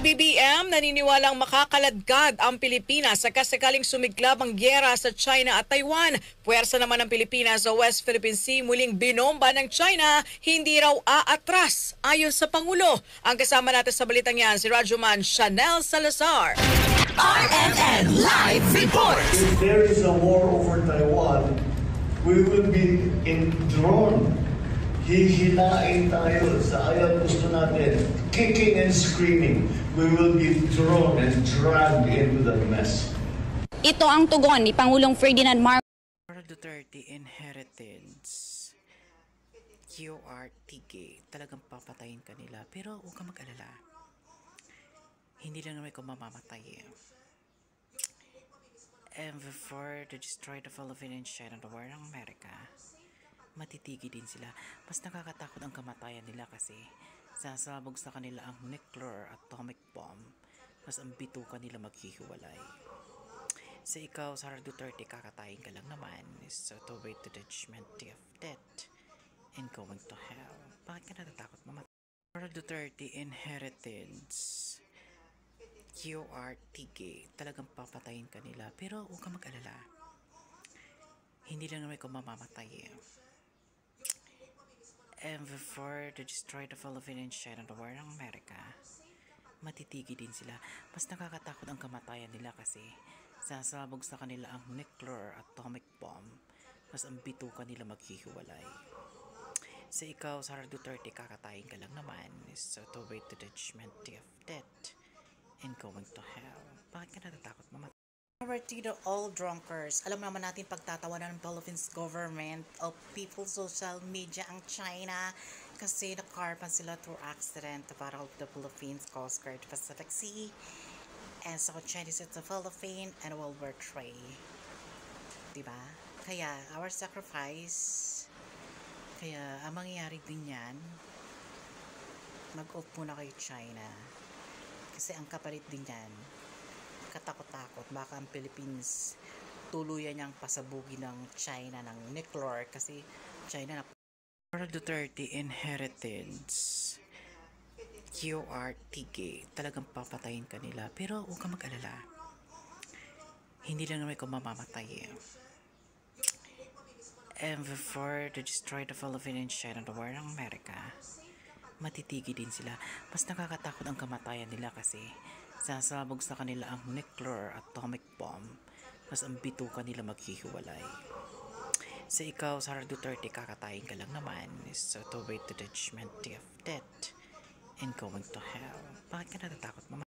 PBBM naniniwalang makakaladkad ang Pilipinas sa kasakaling sumiklab ang gyera sa China at Taiwan. Puwersa naman ng Pilipinas sa West Philippine Sea muling binomba ng China, hindi raw aatras ayon sa Pangulo. Ang kasama natin sa balitang yan si Radyoman Chanel Salazar. RMN Live Report! If there is a war over Taiwan, we will be in drone. Hihilain tayo sa ayaw gusto natin. Kicking and screaming. We will be thrown and dragged into the mess. Ito ang tugon ni Pangulong Ferdinand Marcos. Duterte inheritance. QRTG. Talagang papatayin ka nila. Pero huwag ka mag-alala. Hindi lang naman ikaw mamamatay eh. And before to destroy the Philippines and China the war ng America, matitigi din sila. Mas nakakatakot ang kamatayan nila kasi sasabog sa kanila ang nuclear atomic bomb. Mas ang bituka nila maghihiwalay. Sa ikaw, Sara Duterte, kakatayin ka lang naman. So to wait to the judgment day of death and going to hell. Bakit ka natatakot mamatay? Sara Duterte inheritance. QRTG. Talagang papatayin ka nila. Pero huwag ka mag-alala. Hindi lang naman ikaw mamamatay eh. And before to destroy the Philippines and China the war ng America, matitigi din sila. Mas nakakatakot ang kamatayan nila kasi sasabog sa kanila ang nuclear atomic bomb. Mas ang bituka nila maghihiwalay. Sa ikaw, Sara Duterte, kakatayin ka lang naman. So to wait to the judgment day of death and going to hell. Bakit ka natatakot mamatay? To all drunkers, alam naman natin pagtatawanan ng Philippines government of people social media ang China kasi nakarpan sila through accident para of the Philippines Coast Guard Pacific Sea and South China Sea to Philippines and World War III. Diba? Kaya our sacrifice, kaya ang mangyayari din yan, mag-off muna kayo China kasi ang kapalit din yan katakot-takot, baka ang Philippines tuluyan niyang pasabugin ng China ng nuclear kasi China na Sara Duterte inheritance. QRTG. Talagang papatayin ka nila. Pero huwag ka mag-alala. Hindi lang naman ikaw mamamatay eh. And before to destroy the Philippines and China the war ng America, matitigi din sila. Mas nakakatakot ang kamatayan nila kasi sasabog sa kanila ang nuclear atomic bomb. Mas ang bituka nila maghihiwalay. Sa ikaw, Sara Duterte, kakatayin ka lang naman. So to wait to the judgment day of death and going to hell. Bakit ka natatakot mamatay?